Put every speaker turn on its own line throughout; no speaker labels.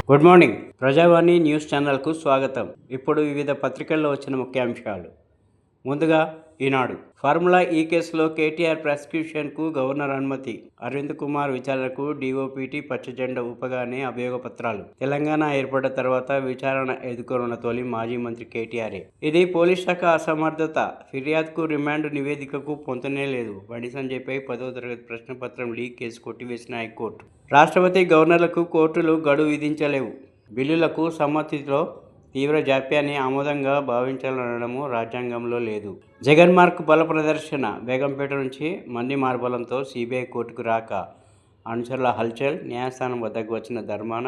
Good morning. ప్రజావాణి news ఛానల్కు స్వాగతం. ఇప్పుడు వివిధ పత్రికల్లో వచ్చిన ముఖ్యాంశాలు. ముందుగా ఈనాడు. ఫార్ములా ఈ కేసులో కేటీఆర్ ప్రాసిక్యూషన్కు గవర్నర్ అనుమతి. అరవింద్ కుమార్ విచారణకు డీఓపీటీ పచ్చజెండా ఊపగానే అభియోగ పత్రాలు. తెలంగాణ ఏర్పడ్డ తర్వాత విచారణ ఎదుర్కొన్న తొలి మాజీ మంత్రి కేటీఆరే. ఇది పోలీస్ శాఖ అసమర్థత. ఫిర్యాదుకు రిమాండ్ నివేదికకు పొంతనే లేదు. బండి సంజయ్పై 10వ తరగతి ప్రశ్నపత్రం లీక్ కేసు కొట్టివేసిన హైకోర్టు. రాష్ట్రపతి గవర్నర్లకు కోర్టులు గడువు విధించలేవు. బిల్లులకు సమ్మతిలో తీవ్ర జాప్యాన్ని ఆమోదంగా భావించాలనడము రాజ్యాంగంలో లేదు. జగన్ మార్క్ బల ప్రదర్శన. బేగంపేట నుంచి మంది మార్బలంతో సిబిఐ కోర్టుకు రాక అనుచరుల హల్చల్. న్యాయస్థానం వద్దకు వచ్చిన ధర్మాన,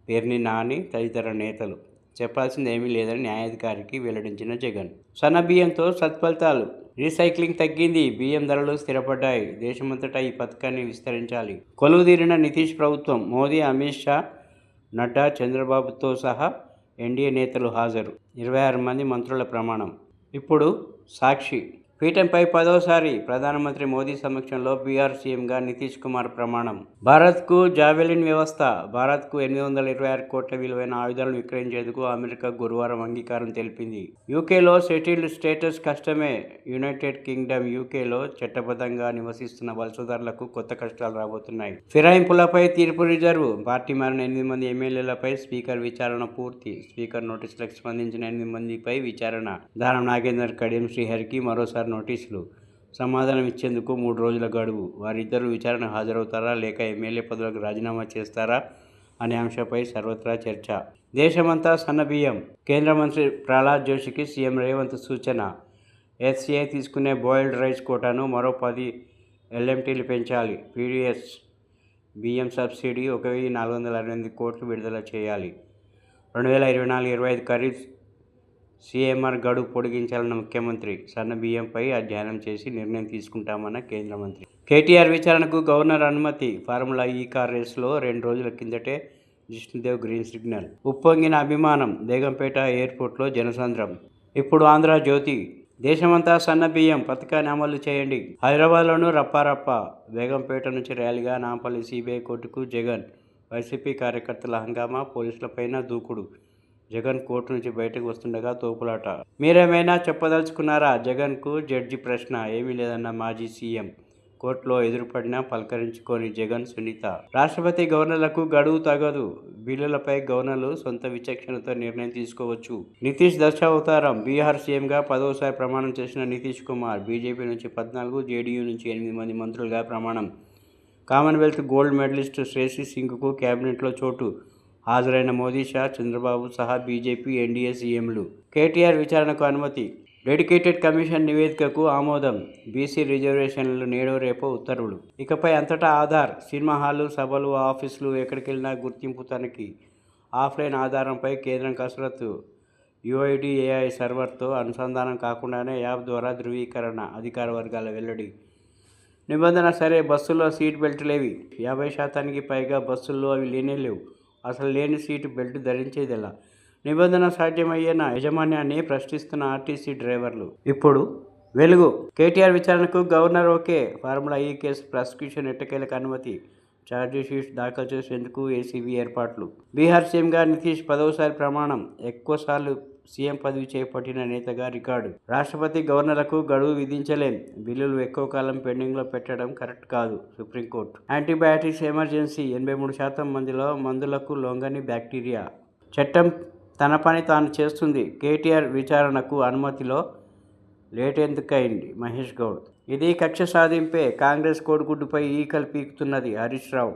పేర్ని నాని తదితర నేతలు. చెప్పాల్సింది ఏమీ లేదని న్యాయాధికారికి వెల్లడించిన జగన్. సన్న బియ్యంతో సత్ఫలితాలు. రీసైక్లింగ్ తగ్గింది. బియ్యం ధరలు స్థిరపడ్డాయి. దేశమంతటా ఈ పథకాన్ని విస్తరించాలి. కొలువుదీరిన నితీష్ ప్రభుత్వం. మోదీ, అమిత్ షా, నడ్డా, చంద్రబాబుతో సహా ఎన్డీఏ నేతలు హాజరు. 26 మంది మంత్రుల ప్రమాణం. ఇప్పుడు సాక్షి. పీఠంపై 10వసారి ప్రధానమంత్రి మోదీ సమక్షంలో బీహార్ సీఎంగా నితీష్ కుమార్ ప్రమాణం. భారత్కు జావెలిన్ వ్యవస్థ. భారత్కు 826 కోట్ల విలువైన ఆయుధాలను విక్రయించేందుకు అమెరికా గురువారం అంగీకారం తెలిపింది. యూకేలో సెటిల్డ్ స్టేటస్ కష్టమే. యునైటెడ్ కింగ్డమ్ యూకేలో చట్టబద్ధంగా నివసిస్తున్న వలసదారులకు కొత్త కష్టాలు రాబోతున్నాయి. ఫిరాయింపులపై తీర్పు రిజర్వ్. పార్టీ మారిన 8 మంది ఎమ్మెల్యేలపై స్పీకర్ విచారణ పూర్తి. స్పీకర్ నోటీసులకు స్పందించిన 8 మందిపై విచారణ. దానం నాగేందర్, కడియం శ్రీహరికి మరోసారి నోటీసులు. సమాధానం ఇచ్చేందుకు 3 రోజుల గడువు. వారిద్దరూ విచారణ హాజరవుతారా లేక ఎమ్మెల్యే పదవులకు రాజీనామా చేస్తారా అనే అంశంపై సర్వత్రా చర్చ. దేశమంతా సన్నబియ్యం. కేంద్ర మంత్రి ప్రహ్లాద్ జోషికి సీఎం రేవంత్ సూచన. ఎఫ్సీఐ తీసుకునే బాయిల్డ్ రైస్ కోటాను మరో 10 ఎల్ఎంటీలు పెంచాలి. పీడీఎస్ బియ్యం సబ్సిడీ 1,468 కోట్లు విడుదల చేయాలి. 2024-25 ఖరీఫ్ సీఎంఆర్ గడువు పొడిగించాలన్న ముఖ్యమంత్రి. సన్న బియ్యంపై అధ్యయనం చేసి నిర్ణయం తీసుకుంటామన్న కేంద్ర మంత్రి. కేటీఆర్ విచారణకు గవర్నర్ అనుమతి. ఫార్ములా ఈ కార్ రేసులో 2 రోజుల కిందటే జిష్ణుదేవ్ గ్రీన్ సిగ్నల్. ఉప్పొంగిన అభిమానం. బేగంపేట ఎయిర్పోర్ట్లో జనసంద్రం. ఇప్పుడు ఆంధ్రజ్యోతి. దేశమంతా సన్న బియ్యం పథకాన్ని అమలు చేయండి. హైదరాబాద్లోనూ రప్పారప్ప. బేగంపేట నుంచి ర్యాలీగా నాంపల్లి సిబిఐ కోర్టుకు జగన్. వైసీపీ కార్యకర్తల హంగామా. పోలీసులపైన దూకుడు. జగన్ కోర్టు నుంచి బయటకు వస్తుండగా తోపులాట. మీరేమైనా చెప్పదలుచుకున్నారా? జగన్కు జడ్జి ప్రశ్న. ఏమీ లేదన్న మాజీ సీఎం. కోర్టులో ఎదురుపడినా పలకరించుకోని జగన్, సునీత. రాష్ట్రపతి గవర్నర్లకు గడువు తగదు. బిల్లులపై గవర్నర్లు సొంత విచక్షణతో నిర్ణయం తీసుకోవచ్చు. నితీష్ దశావతారం. బీహార్ సీఎంగా 10వసారి ప్రమాణం చేసిన నితీష్ కుమార్. బీజేపీ నుంచి 14, జేడీయూ నుంచి 8 మంది మంత్రులుగా ప్రమాణం. కామన్వెల్త్ గోల్డ్ మెడలిస్ట్ శ్రేయసి సింగ్కు కేబినెట్లో చోటు. హాజరైన మోదీ, షా, చంద్రబాబు సహా బీజేపీ, ఎన్డీఏ సీఎంలు. కేటీఆర్ విచారణకు అనుమతి. డెడికేటెడ్ కమిషన్ నివేదికకు ఆమోదం. బీసీ రిజర్వేషన్లు నేడో రేపో ఉత్తర్వులు. ఇకపై అంతటా ఆధార్. సినిమా హాలు, సభలు, ఆఫీసులు ఎక్కడికెళ్లినా గుర్తింపు తనిఖీ. ఆఫ్లైన్ ఆధారంపై కేంద్రం కసరత్తు. యూఐడీఏఐ సర్వర్తో అనుసంధానం కాకుండానే యాప్ ద్వారా ధృవీకరణ. అధికార వర్గాల వెల్లడి. నిబంధన సరే, బస్సుల్లో సీట్ బెల్టులేవి. 50% పైగా బస్సుల్లో అవి లేవు. అసలు లేని సీటు బెల్ట్ ధరించేదెలా? నిబంధన సాధ్యమయ్యేనా? యాజమాన్యాన్ని ప్రశ్నిస్తున్న ఆర్టీసీ డ్రైవర్లు. ఇప్పుడు వెలుగు. కేటీఆర్ విచారణకు గవర్నర్ ఓకే. ఫార్ములా ఈ కేసు ప్రాసిక్యూషన్ ఎట్టకేలకు అనుమతి. ఛార్జిషీట్ దాఖలు చేసేందుకు ఏసీబీ ఏర్పాట్లు. బీహార్ సీఎంగా నితీష్ 10వసారి ప్రమాణం. ఎక్కువసార్లు సీఎం పదవి చేపట్టిన నేతగా రికార్డు. రాష్ట్రపతి గవర్నర్లకు గడువు విధించలేం. బిల్లులు ఎక్కువ కాలం పెండింగ్లో పెట్టడం కరెక్ట్ కాదు. సుప్రీంకోర్టు. Antibiotics emergency. 83% మందిలో మందులకు లొంగని బ్యాక్టీరియా. చట్టం తన పని తాను చేస్తుంది. కేటీఆర్ విచారణకు అనుమతిలో లేట్ ఎందుకైంది? మహేష్ గౌడ్. ఇది కక్ష సాధింపే. కాంగ్రెస్ కోడిగుడ్డుపై ఈకలు పీకుతున్నది. హరీష్ రావు.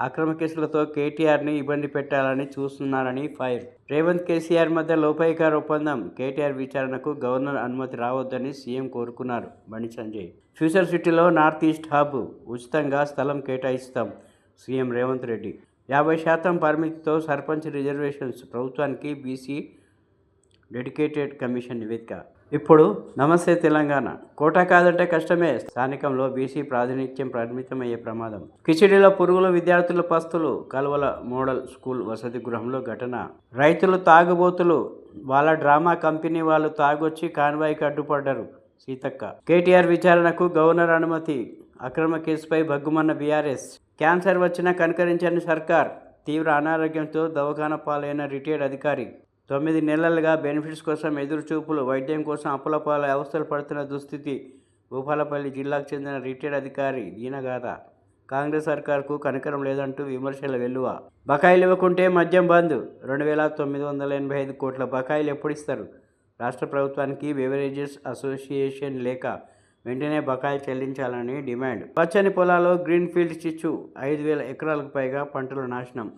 అక్రమ కేసులతో కేటీఆర్ని ఇబ్బంది పెట్టాలని చూస్తున్నారని ఫైర్. రేవంత్, కేసీఆర్ మధ్య లోపాయికార ఒప్పందం. కేటీఆర్ విచారణకు గవర్నర్ అనుమతి రావద్దని సీఎం కోరుకున్నారు. బండి సంజయ్. ఫ్యూచర్ సిటీలో నార్త్ ఈస్ట్ హబ్. ఉచితంగా స్థలం కేటాయిస్తాం. సీఎం రేవంత్ రెడ్డి. 50% పరిమితితో సర్పంచ్ రిజర్వేషన్స్. ప్రభుత్వానికి బీసీ డెడికేటెడ్ కమిషన్ నివేదిక. ఇప్పుడు నమస్తే తెలంగాణ. కోటా కాదంటే కష్టమే. స్థానికంలో బీసీ ప్రాతినిధ్యం పరిమితమయ్యే ప్రమాదం. కిచిడీలో పురుగులు, విద్యార్థుల పస్తులు. కల్వల మోడల్ స్కూల్ వసతి గృహంలో ఘటన. రైతులు తాగుబోతులు. వాళ్ళ డ్రామా కంపెనీ వాళ్ళు తాగొచ్చి కాన్వాయ్కి అడ్డుపడ్డారు. సీతక్క. కేటీఆర్ విచారణకు గవర్నర్ అనుమతి. అక్రమ కేసుపై భగ్గుమన్న బీఆర్ఎస్. క్యాన్సర్ వచ్చినా కనికరించని సర్కార్. తీవ్ర అనారోగ్యంతో దవాఖాన పాలైన రిటైర్డ్ అధికారి 9 నెలలుగా బెనిఫిట్స్ కోసం ఎదురుచూపులు, వైద్యం కోసం అప్పుల పాలు అవస్థలు పడుతున్న దుస్థితి. భూపాలపల్లి జిల్లాకు చెందిన రిటైర్డ్ అధికారి దీనగాథ. కాంగ్రెస్ సర్కార్కు కనికరం లేదంటూ విమర్శల వెల్లువ. బకాయిలు ఇవ్వకుంటే మద్యం బంద్. 2,985 కోట్ల బకాయిలు ఎప్పుడిస్తారు? రాష్ట్ర ప్రభుత్వానికి బెవరేజెస్ అసోసియేషన్ లేఖ. వెంటనే బకాయిలు చెల్లించాలని డిమాండ్. పచ్చని పొలాల్లో గ్రీన్ ఫీల్డ్ చిచ్చు. 5,000 ఎకరాలకు పైగా పంటల నాశనం.